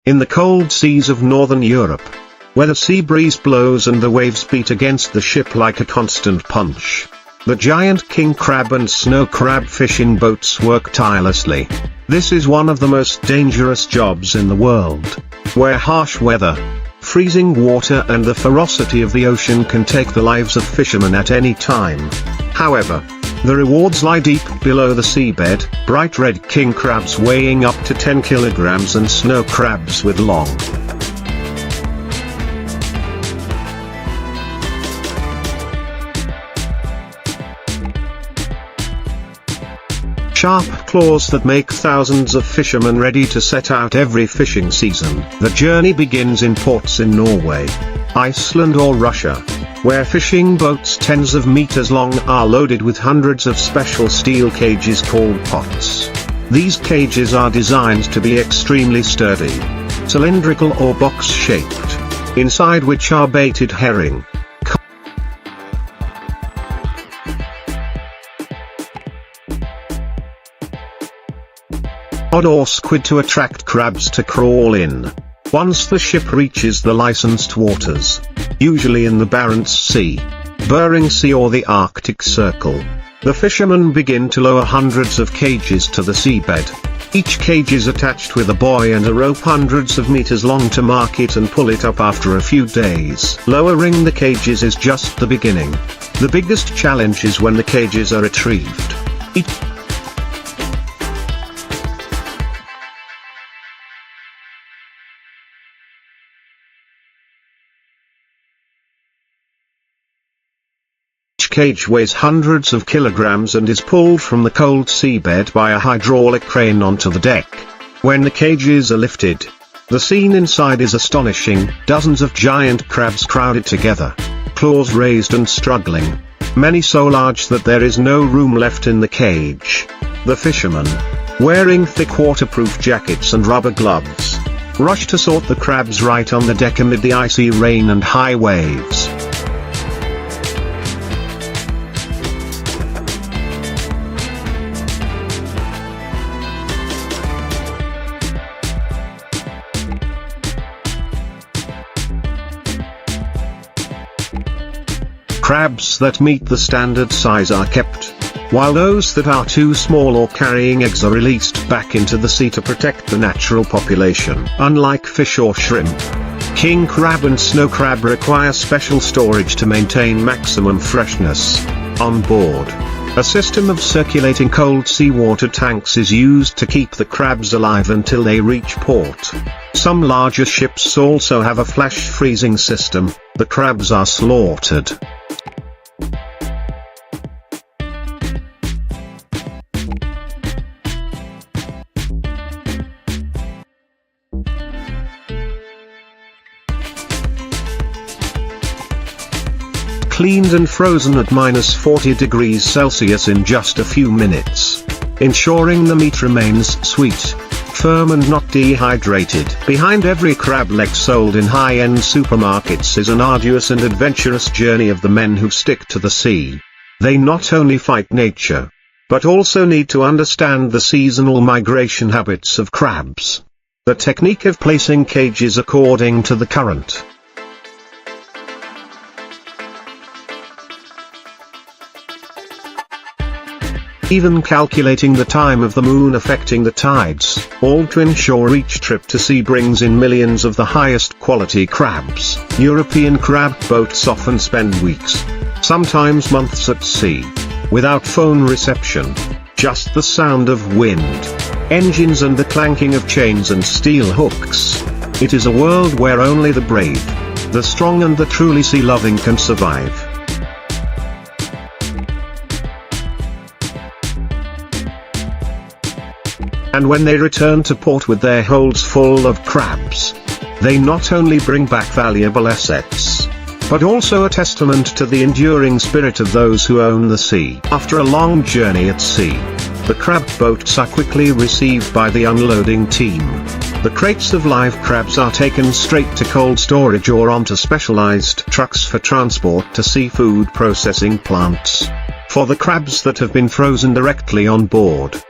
In the cold seas of northern Europe, where the sea breeze blows and the waves beat against the ship like a constant punch, the giant king crab and snow crab fishing boats work tirelessly. This is one of the most dangerous jobs in the world, where harsh weather, freezing water and the ferocity of the ocean can take the lives of fishermen at any time. However, the rewards lie deep below the seabed: bright red king crabs weighing up to 10 kilograms and snow crabs with long, sharp claws that make thousands of fishermen ready to set out every fishing season. The journey begins in ports in Norway, Iceland or Russia, where fishing boats tens of meters long are loaded with hundreds of special steel cages called pots. These cages are designed to be extremely sturdy, cylindrical or box-shaped, inside which are baited herring, cod or squid to attract crabs to crawl in. Once the ship reaches the licensed waters, usually in the Bering Sea, Bering Sea or the Arctic Circle, the fishermen begin to lower hundreds of cages to the seabed. Each cage is attached with a buoy and a rope hundreds of meters long to mark it and pull it up after a few days. Lowering the cages is just the beginning. The biggest challenge is when the cages are retrieved. Each cage weighs hundreds of kilograms and is pulled from the cold seabed by a hydraulic crane onto the deck. When the cages are lifted, the scene inside is astonishing: dozens of giant crabs crowded together, claws raised and struggling, many so large that there is no room left in the cage. The fishermen, wearing thick waterproof jackets and rubber gloves, rush to sort the crabs right on the deck amid the icy rain and high waves. Crabs that meet the standard size are kept, while those that are too small or carrying eggs are released back into the sea to protect the natural population. Unlike fish or shrimp, king crab and snow crab require special storage to maintain maximum freshness. On board, a system of circulating cold seawater tanks is used to keep the crabs alive until they reach port. Some larger ships also have a flash freezing system. The crabs are slaughtered. Cleaned and frozen at -40 degrees Celsius in just a few minutes, ensuring the meat remains sweet, firm and not dehydrated. Behind every crab leg sold in high-end supermarkets is an arduous and adventurous journey of the men who stick to the sea. They not only fight nature, but also need to understand the seasonal migration habits of crabs, the technique of placing cages according to the current, even calculating the time of the moon affecting the tides, all to ensure each trip to sea brings in millions of the highest quality crabs. European crab boats often spend weeks, sometimes months at sea, without phone reception, just the sound of wind, engines and the clanking of chains and steel hooks. It is a world where only the brave, the strong and the truly sea-loving can survive. And when they return to port with their holds full of crabs, they not only bring back valuable assets, but also a testament to the enduring spirit of those who own the sea. After a long journey at sea, the crab boats are quickly received by the unloading team. The crates of live crabs are taken straight to cold storage or onto specialized trucks for transport to seafood processing plants. For the crabs that have been frozen directly on board,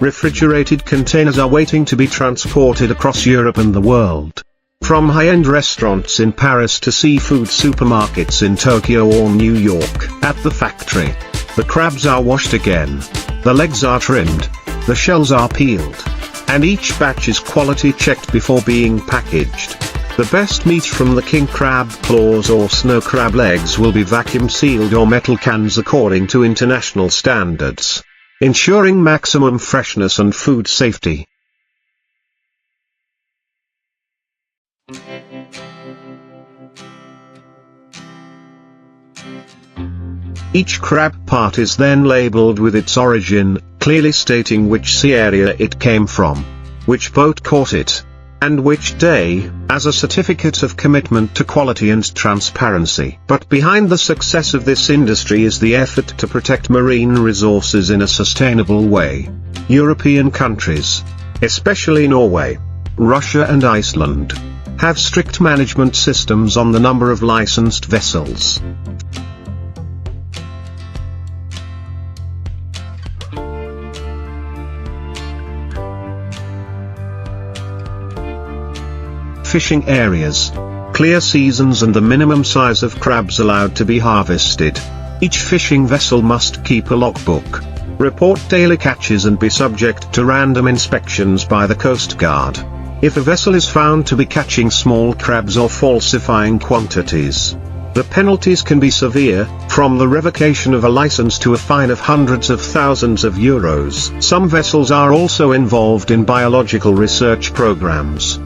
refrigerated containers are waiting to be transported across Europe and the world. From high-end restaurants in Paris to seafood supermarkets in Tokyo or New York. At the factory, the crabs are washed again, the legs are trimmed, the shells are peeled, and each batch is quality checked before being packaged. The best meat from the king crab claws or snow crab legs will be vacuum sealed or metal cans according to international standards, ensuring maximum freshness and food safety. Each crab part is then labeled with its origin, clearly stating which sea area it came from, which boat caught it, and which day, as a certificate of commitment to quality and transparency. But behind the success of this industry is the effort to protect marine resources in a sustainable way. European countries, especially Norway, Russia and Iceland, have strict management systems on the number of licensed vessels. Fishing areas, clear seasons and the minimum size of crabs allowed to be harvested. Each fishing vessel must keep a logbook, report daily catches and be subject to random inspections by the Coast Guard. If a vessel is found to be catching small crabs or falsifying quantities, the penalties can be severe, from the revocation of a license to a fine of hundreds of thousands of euros. Some vessels are also involved in biological research programs,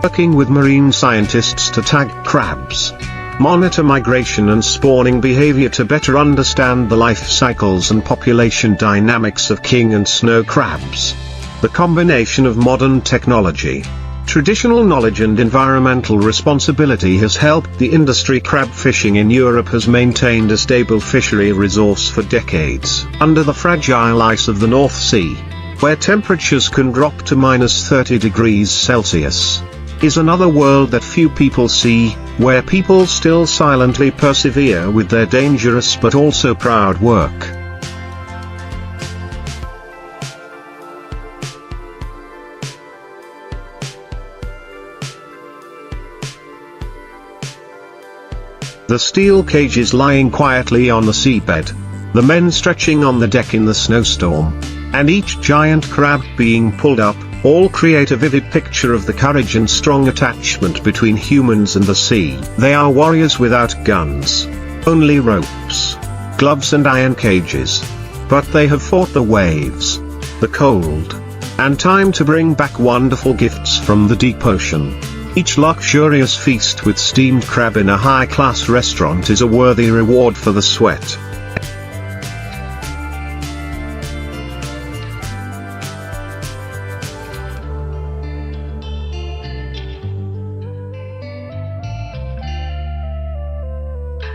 working with marine scientists to tag crabs, monitor migration and spawning behavior to better understand the life cycles and population dynamics of king and snow crabs. The combination of modern technology, traditional knowledge and environmental responsibility has helped the industry. Crab fishing in Europe has maintained a stable fishery resource for decades. Under the fragile ice of the North Sea, where temperatures can drop to -30 degrees Celsius, is another world that few people see, where people still silently persevere with their dangerous but also proud work. The steel cages lying quietly on the seabed, the men stretching on the deck in the snowstorm, and each giant crab being pulled up, all create a vivid picture of the courage and strong attachment between humans and the sea. They are warriors without guns, only ropes, gloves and iron cages. But they have fought the waves, the cold, and time to bring back wonderful gifts from the deep ocean. Each luxurious feast with steamed crab in a high-class restaurant is a worthy reward for the sweat.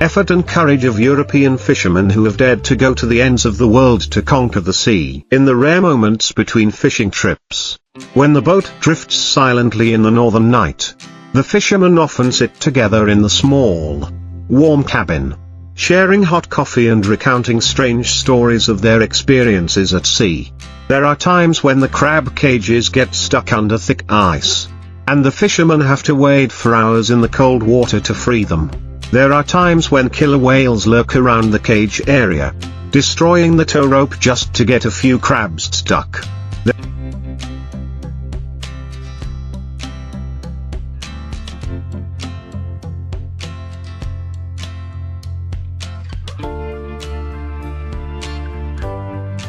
Effort and courage of European fishermen who have dared to go to the ends of the world to conquer the sea. In the rare moments between fishing trips, when the boat drifts silently in the northern night, the fishermen often sit together in the small, warm cabin, sharing hot coffee and recounting strange stories of their experiences at sea. There are times when the crab cages get stuck under thick ice, and the fishermen have to wade for hours in the cold water to free them. There are times when killer whales lurk around the cage area, destroying the tow rope just to get a few crabs stuck.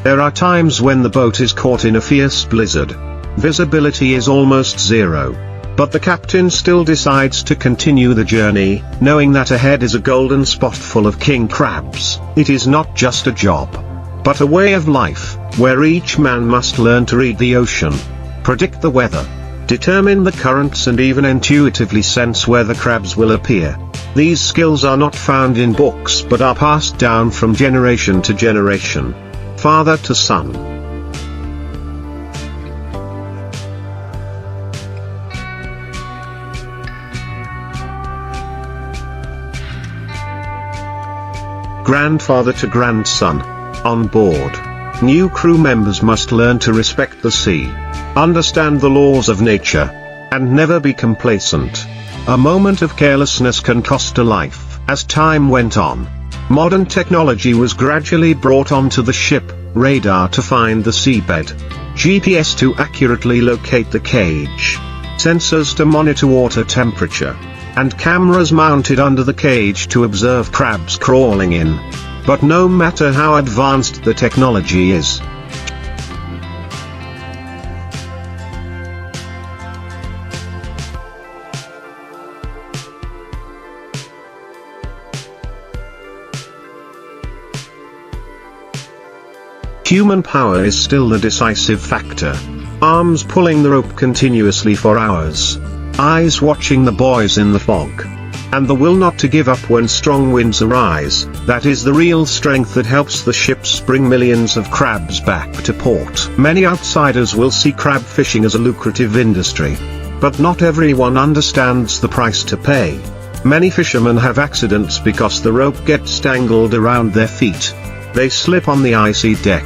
There are times when the boat is caught in a fierce blizzard. Visibility is almost zero. But the captain still decides to continue the journey, knowing that ahead is a golden spot full of king crabs. It is not just a job, but a way of life, where each man must learn to read the ocean, predict the weather, determine the currents and even intuitively sense where the crabs will appear. These skills are not found in books but are passed down from generation to generation, father to son. grandfather to grandson. On board, new crew members must learn to respect the sea, understand the laws of nature, and never be complacent. A moment of carelessness can cost a life. As time went on, modern technology was gradually brought onto the ship: radar to find the seabed, GPS to accurately locate the cage, sensors to monitor water temperature, and cameras mounted under the cage to observe crabs crawling in. But no matter how advanced the technology is, human power is still the decisive factor. Arms pulling the rope continuously for hours, eyes watching the buoys in the fog, and the will not to give up when strong winds arise. That is the real strength that helps the ships bring millions of crabs back to port. Many outsiders will see crab fishing as a lucrative industry, but not everyone understands the price to pay. Many fishermen have accidents because the rope gets tangled around their feet. They slip on the icy deck.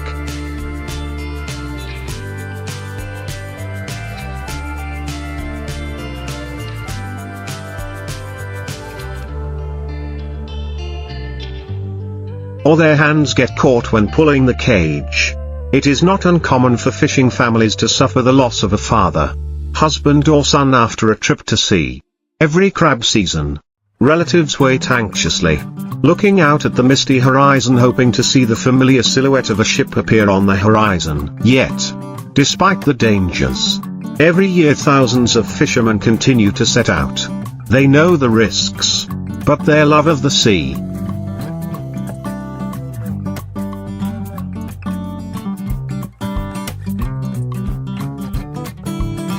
Or their hands get caught when pulling the cage. It is not uncommon for fishing families to suffer the loss of a father, husband or son after a trip to sea. Every crab season, relatives wait anxiously, looking out at the misty horizon hoping to see the familiar silhouette of a ship appear on the horizon. Yet, despite the dangers, every year thousands of fishermen continue to set out. They know the risks, but their love of the sea,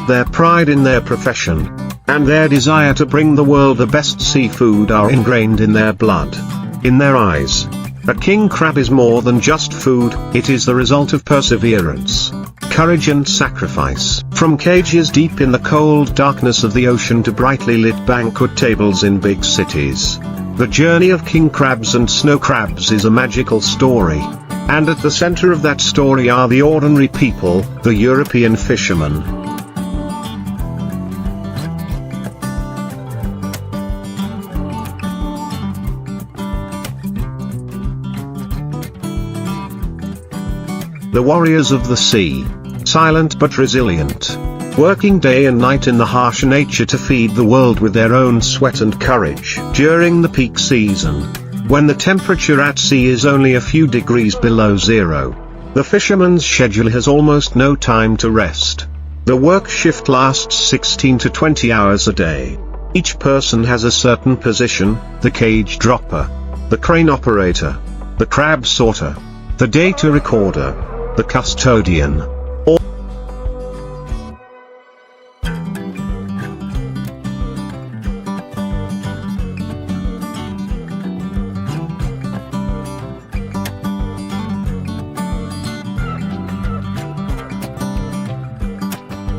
their pride in their profession, and their desire to bring the world the best seafood are ingrained in their blood. In their eyes, a king crab is more than just food, it is the result of perseverance, courage and sacrifice. From cages deep in the cold darkness of the ocean to brightly lit banquet tables in big cities, the journey of king crabs and snow crabs is a magical story. And at the center of that story are the ordinary people, the European fishermen. The warriors of the sea, silent but resilient, working day and night in the harsh nature to feed the world with their own sweat and courage. During the peak season, when the temperature at sea is only a few degrees below zero, the fisherman's schedule has almost no time to rest. The work shift lasts 16 to 20 hours a day. Each person has a certain position: the cage dropper, the crane operator, the crab sorter, the data recorder, the custodian.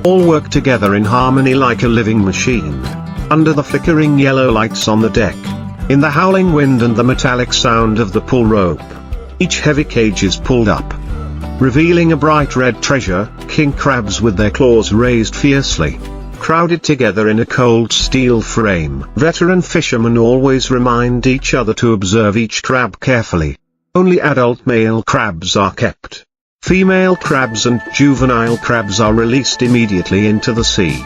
All work together in harmony like a living machine. Under the flickering yellow lights on the deck, in the howling wind and the metallic sound of the pull rope, each heavy cage is pulled up, revealing a bright red treasure: king crabs with their claws raised fiercely, crowded together in a cold steel frame. Veteran fishermen always remind each other to observe each crab carefully. Only adult male crabs are kept. Female crabs and juvenile crabs are released immediately into the sea.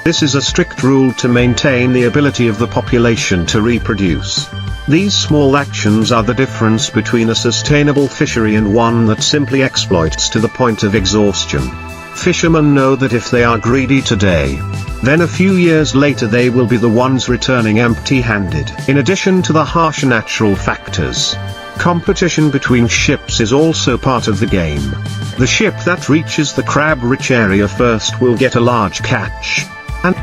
This is a strict rule to maintain the ability of the population to reproduce. These small actions are the difference between a sustainable fishery and one that simply exploits to the point of exhaustion. Fishermen know that if they are greedy today, then a few years later they will be the ones returning empty-handed. In addition to the harsh natural factors, competition between ships is also part of the game. The ship that reaches the crab-rich area first will get a large catch, and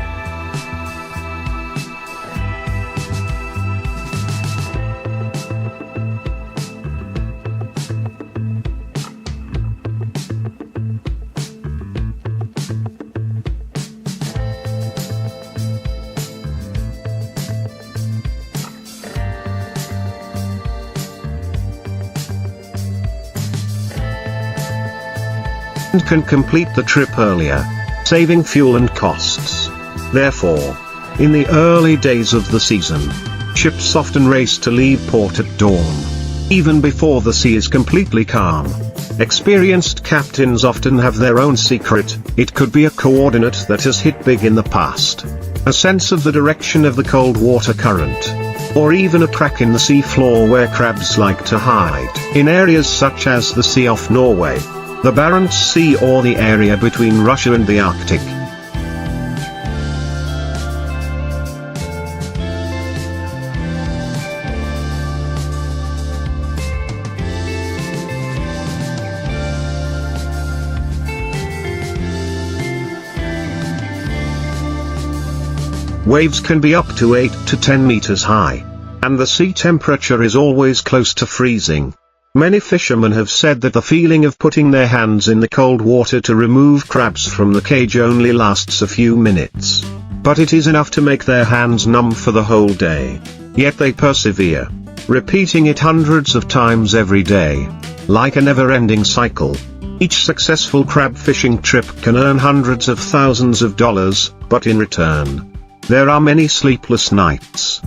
and can complete the trip earlier, saving fuel and costs. Therefore, in the early days of the season, ships often race to leave port at dawn, even before the sea is completely calm. Experienced captains often have their own secret. It could be a coordinate that has hit big in the past, a sense of the direction of the cold water current, or even a crack in the sea floor where crabs like to hide. In areas such as the sea off Norway, the Bering Sea, or the area between Russia and the Arctic, waves can be up to 8 to 10 meters high, and the sea temperature is always close to freezing. Many fishermen have said that the feeling of putting their hands in the cold water to remove crabs from the cage only lasts a few minutes, but it is enough to make their hands numb for the whole day. Yet they persevere, repeating it hundreds of times every day, like a never-ending cycle. Each successful crab fishing trip can earn hundreds of thousands of dollars, but in return, there are many sleepless nights.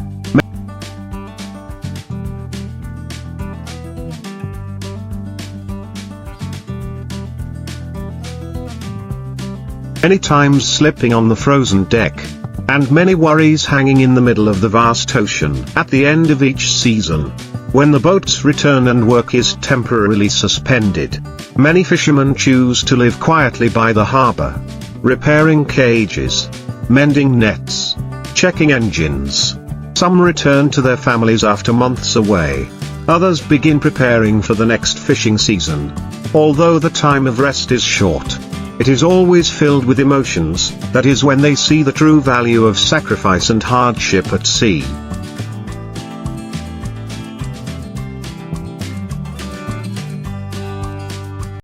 Many times slipping on the frozen deck, and many worries hanging in the middle of the vast ocean. At the end of each season, when the boats return and work is temporarily suspended, many fishermen choose to live quietly by the harbor, repairing cages, mending nets, checking engines. Some return to their families after months away. Others begin preparing for the next fishing season. Although the time of rest is short, it is always filled with emotions. That is when they see the true value of sacrifice and hardship at sea.